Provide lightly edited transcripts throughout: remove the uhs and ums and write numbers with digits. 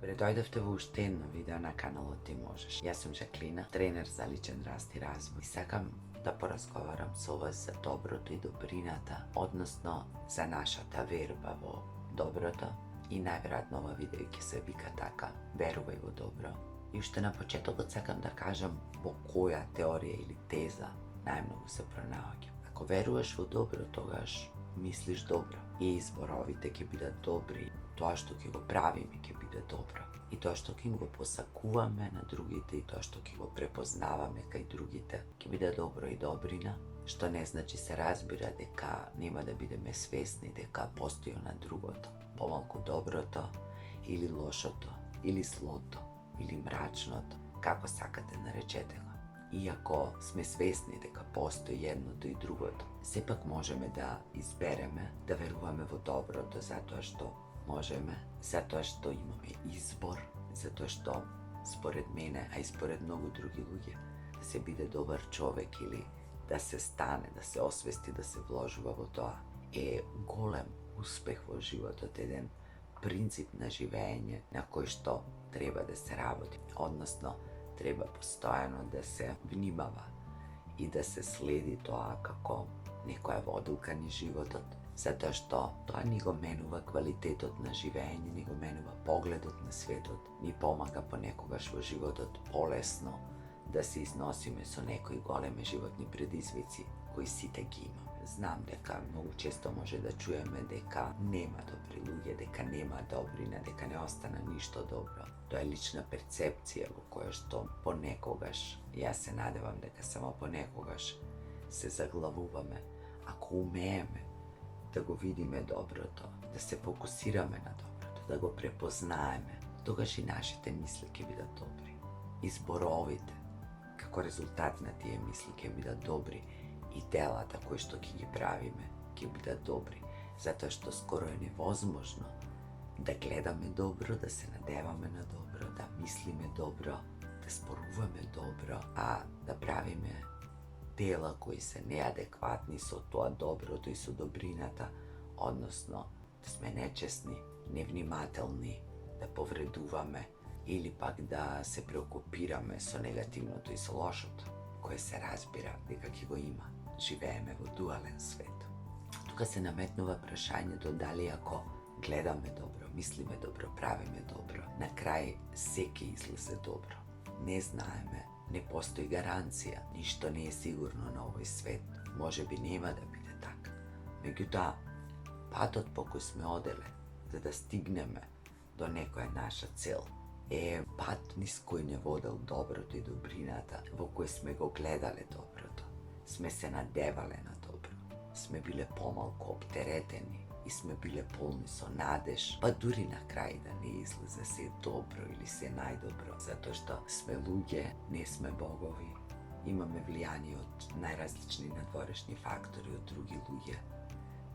Добре дојдовте во уште едно видео на каналот Ти можеш. Јас сум Жаклина, тренер за личен раст и развој. И сакам да поразговарам со вас за доброто и добрината, односно за нашата верба во доброто. И најверојатно ова видео ќе се вика така: верувај во добро. И уште на почетокот сакам да кажам во која теорија или теза најмногу се пронаоѓам. Ако веруваш во добро, тогаш мислиш добро и изборовите ќе бидат добри, тоа што ќе го правиме ќе биде добро. И тоа што ќе го посакуваме на другите и тоа што ќе го препознаваме кај другите ќе биде добро и добрина, што не значи се разбира дека нема да бидеме свесни дека постои на другото, помалку доброто или лошото, или злото, или мрачното, како сакате наречете го. Иако сме свесни дека постои едното и другото, сепак можеме да избереме да веруваме во доброто затоа што можеме, затоа што имаме избор, затоа што според мене, а и според многу други луѓе, да се биде добар човек или да се стане, да се освести, да се вложува во тоа е голем успех во животот, еден принцип на живење на кој што треба да се работи, односно треба постојано да се внимава и да се следи тоа како некоја водилка ни животот, затоа што тоа ни го менува квалитетот на живење, ни го менува погледот на светот, ни помага понекогаш во животот полесно да се износиме со некои големи животни предизвици кои сите ги имаме. Знам дека многу често може да чуеме дека нема добри луѓе, дека нема добрина, дека не остана ништо добро. Тоа е лична перцепција во која што понекогаш, јас се надевам дека само понекогаш се заглавуваме. Ако умееме да го видиме доброто, да се фокусираме на доброто, да го препознаеме, тогаш и нашите мисли ќе бидат добри. Изборовите, како резултат на тие мисли ќе бидат добри и делата кои што ќе ги правиме ќе бидат добри, затоа што скоро е невозможно да гледаме добро, да се надеваме на добро, да мислиме добро, да споруваме добро, а да правиме дела кои се неадекватни со тоа доброто и со добрината, односно да сме нечесни, невнимателни, да повредуваме или пак да се преокупираме со негативното и со лошото, кое се разбира дека ќе го има. Живееме во дуален свет. Тука се наметнува прашањето дали ако гледаме добро, мислиме добро, правиме добро, на крај се ќе излезе добро. Не знаеме, не постои гаранција, ништо не е сигурно на овој свет. Може би нема да биде така. Меѓутоа, патот по кој сме оделе за да стигнеме до некоја наша цел е пат низ кој не водел доброто и добрината, во кој сме го гледале доброто, сме се надевале на добро, сме биле помалку оптеретени и сме биле полни со надеж, па дури на крај да не излезе се добро или се најдобро, затоа што сме луѓе, не сме богови, имаме влијание од најразлични надворешни фактори од други луѓе.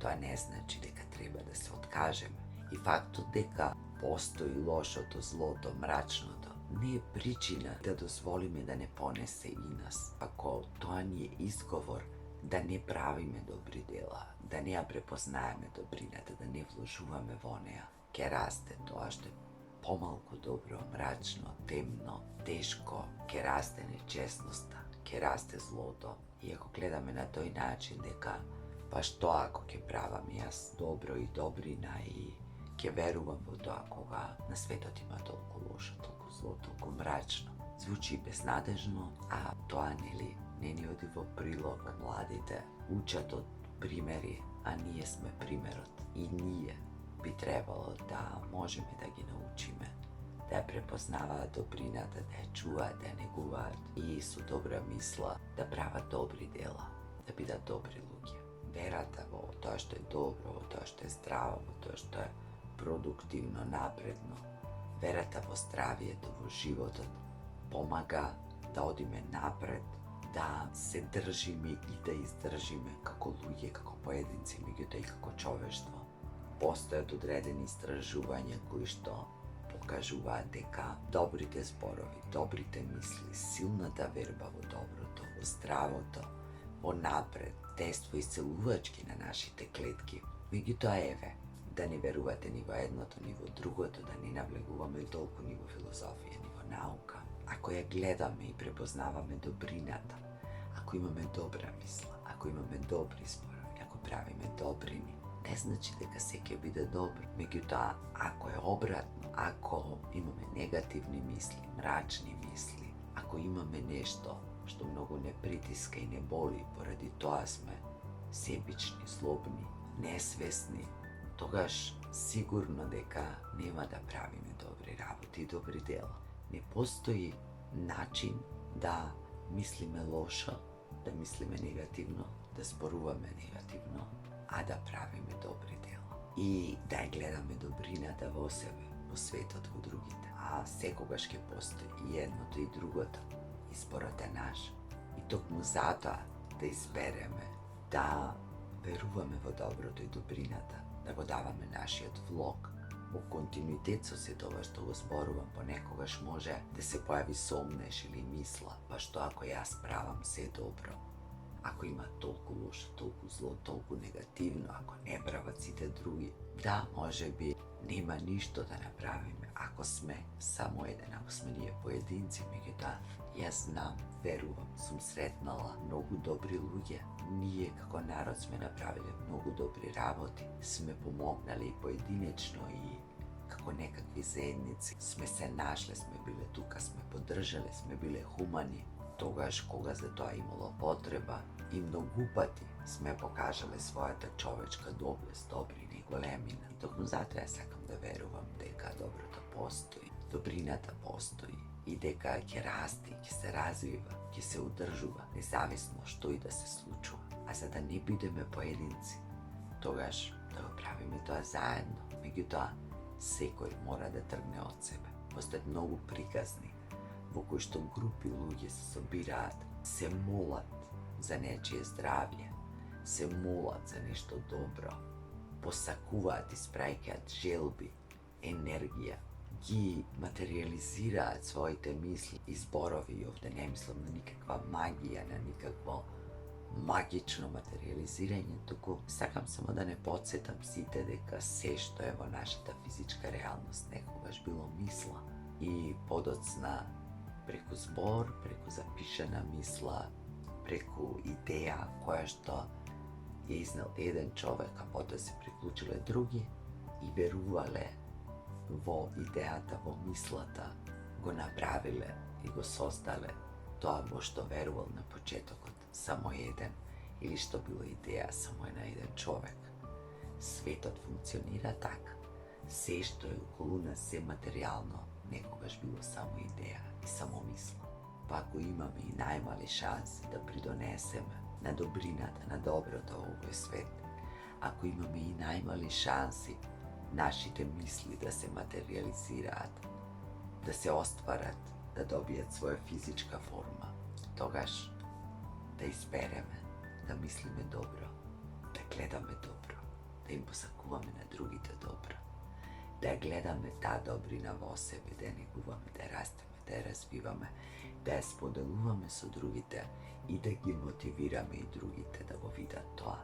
Тоа не значи дека треба да се откажеме. И фактот дека постои лошото, злото, мрачното, не е причина да дозволиме да не понесе и нас. Ако тоа ни е изговор да не правиме добри дела, да не ја препознаеме добрината, да не вложуваме во неа, ќе расте тоа што е помалку добро, мрачно, темно, тешко, ќе расте нечестноста, ќе расте злото. И ако гледаме на тој начин дека па што ако ќе правам јас добро и добрина и ќе верувам во тоа кога на светот има толку лошо, толку зло, толку мрачно. Звучи безнадежно, а тоа не ни оди во прилог. Младите учат од примери, а ние сме примерот. И ние би требало да можеме да ги научиме, да ја препознаваат добрината, да ја чуваат, да ја негуваат и со добра мисла да прават добри дела, да бидат добри луѓе. Верата во тоа што е добро, во тоа што е здраво, во тоа што е продуктивно, напредно, верата во здравието, во животот, помага да одиме напред, да се држиме и да издржиме како луѓе, како поединци, меѓутоа и како човештво. Постојат одредени истражувања кои што покажуваат дека добрите зборови, добрите мисли, силната верба во доброто, во здравото, во напред, дејства исцелувачки на нашите клетки. Меѓутоа еве, да не верувате ни во едното, ни во другото, да не навлегуваме толку ни во филозофија, ни во наука. Ако ја гледаме и препознаваме добрината, ако имаме добра мисла, ако имаме добри зборови, ако правиме добрини, не значи дека се ќе биде добро. Меѓутоа, ако е обратно, ако имаме негативни мисли, мрачни мисли, ако имаме нешто што многу не притиска и не боли, поради тоа сме себични, злобни, несвесни, тогаш сигурно дека нема да правиме добри работи и добри дела. Не постои начин да мислиме лошо, да мислиме негативно, да зборуваме негативно, а да правиме добри дела. И да ја гледаме добрината во себе, во светот, во другите. А секогаш ќе постои и едното и другото. Изборот е наш. И токму затоа да избереме да веруваме во доброто и добрината, да го даваме нашиот влог во континуитет со се тоа што го зборувам. Понекогаш може да се појави сомнеш или мисла, па што ако јас правам се добро, ако има толку лошо, толку зло, толку негативно, ако не прават сите други, да, може би нема ништо да направиме ако сме само еден, ако сме ние поединци. Меѓутоа, јас знам, верувам, сум сретнала многу добри луѓе. Ние како народ сме направиле многу добри работи, сме помогнали и поединечно и како некакви заедници. Сме се нашле, сме биле тука, сме поддржале, сме биле хумани, тогаш кога за тоа имало потреба, и многу пати сме покажале својата човечка доблест, добрина и големина. И токму затоа ја сакам да верувам дека доброто постои, добрината постои и дека ќе расти, ќе се развива, ќе се удржува, независно што и да се случува. А за да не бидеме поединци, тогаш да го правиме тоа заедно. Меѓутоа, секој мора да тргне од себе. Постојат многу приказни во кои што групи луѓе се собираат, се молат за нечие здравје, се молат за нешто добро, посакуваат, испраќаат желби, енергија, ги материализираат своите мисли и зборови. И овде не мислам на никаква магија, на никакво магично материализирање, туку сакам само да не потсетам сите дека се што е во нашата физичка реалност некогаш било мисла и подоцна преку збор, преку запишана мисла, преку идеја која што ја изнел еден човек, а потоа се приклучиле други и верувале во идејата, во мислата, го направиле и го создале тоа во што верувал на почетокот само еден, или што било идеја само на еден човек. Светот функционира така. Се што е околу нас, се материјално, некогаш било само идеја и само мисла. Па ако имаме и најмали шанси да придонесеме на добрината, на доброто во овој свет, ако имаме и најмали шанси нашите мисли да се материализираат, да се остварат, да добијат своја физичка форма, тогаш да избереме да мислиме добро, да гледаме добро, да им посакуваме на другите добро, да ја гледаме таа добрина во себе, да ја негуваме, да ја растеме, да ја развиваме, да ја споделуваме со другите и да ги мотивираме и другите да го видат тоа,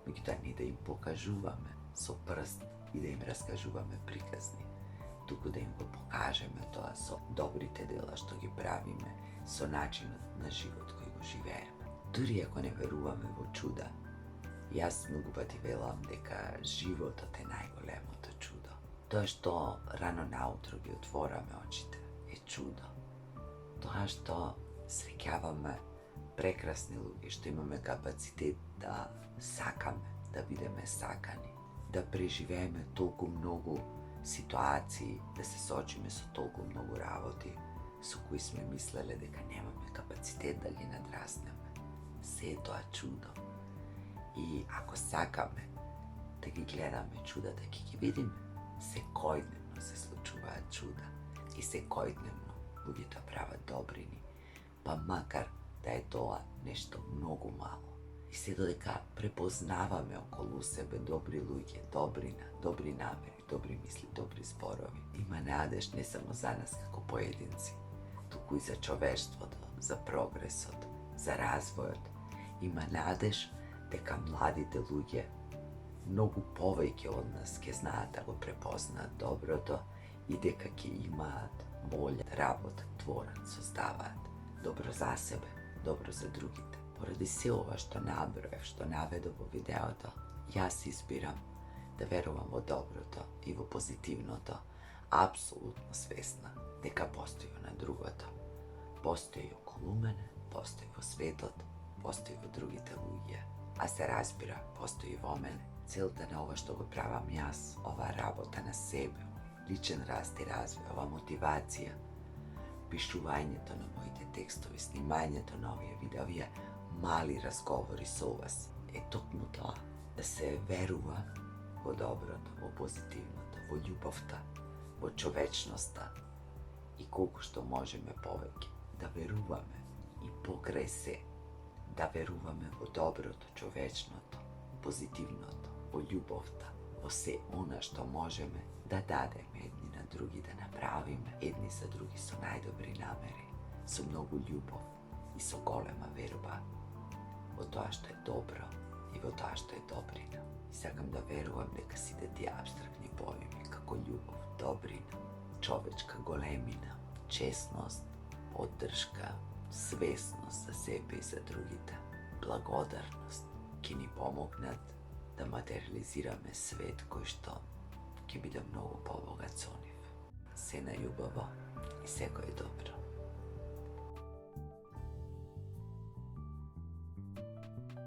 меѓутоа не да им покажуваме со прст и да им раскажуваме приказни, туку да им го покажеме тоа со добрите дела што ги правиме, со начинот на живот кој го живееме. Дури ако не веруваме во чуда, јас многу пати велам дека животот е најголемото чудо. Тоа што рано наутро ги отвораме очите е чудо. Тоа што среќаваме прекрасни луѓе, што имаме капацитет да сакаме, да бидеме сакани, да преживееме толку многу ситуации, да се соочиме со толку многу работи со кои сме мислеле дека немаме капацитет да ги надраснеме. Се е тоа чудо. И ако сакаме да ги гледаме чудата, ќе ги видиме. Секојдневно се случуваат чуда и секојдневно луѓето прават добрини, па макар да е тоа нешто многу мало. И се додека препознаваме околу себе добри луѓе, добрина, добри намери, добри мисли, добри зборови, има надеж не само за нас како поединци, туку и за човештвото, за прогресот, за развојот. Има надеж дека младите луѓе mnogo повеќе од нас ќе знаат да го препознаат доброто и дека ќе имаат волја да работат, творат, создаваат добро за себе, добро за другите. Поради се ова што наброев, што наведов во видеото, јас избирам да верувам во доброто и во позитивното, апсолутно свесна дека постои на другото. Постои околу мене, постои во светот, постои во другите луѓе, а се разбира, постои во мене. Целта на ова што го правам јас, ова работа на себе, личен раст и развој, ова мотивација, пишувањето на моите текстови, снимањето на овие видео, овие мали разговори со вас, е токму тоа, да се верува во доброто, во позитивното, во љубовта, во човечноста и колку што можеме повеќе да веруваме и покрај се, да веруваме во доброто, човечното, позитивното, во љубовта, во се она што можеме да дадеме едни на други, да направиме едни за други со најдобри намери, со многу љубов и со голема верба во тоа што е добро и во тоа што е добрина. И сакам да верувам дека сите тие апстрактни поими како љубов, добрина, човечка големина, честност, поддршка, свесност за себе и за другите, благодарност ќе ни помогнат да материализираме свет кој што ќе биде многу побогат со нив. Се најубаво и секој добро.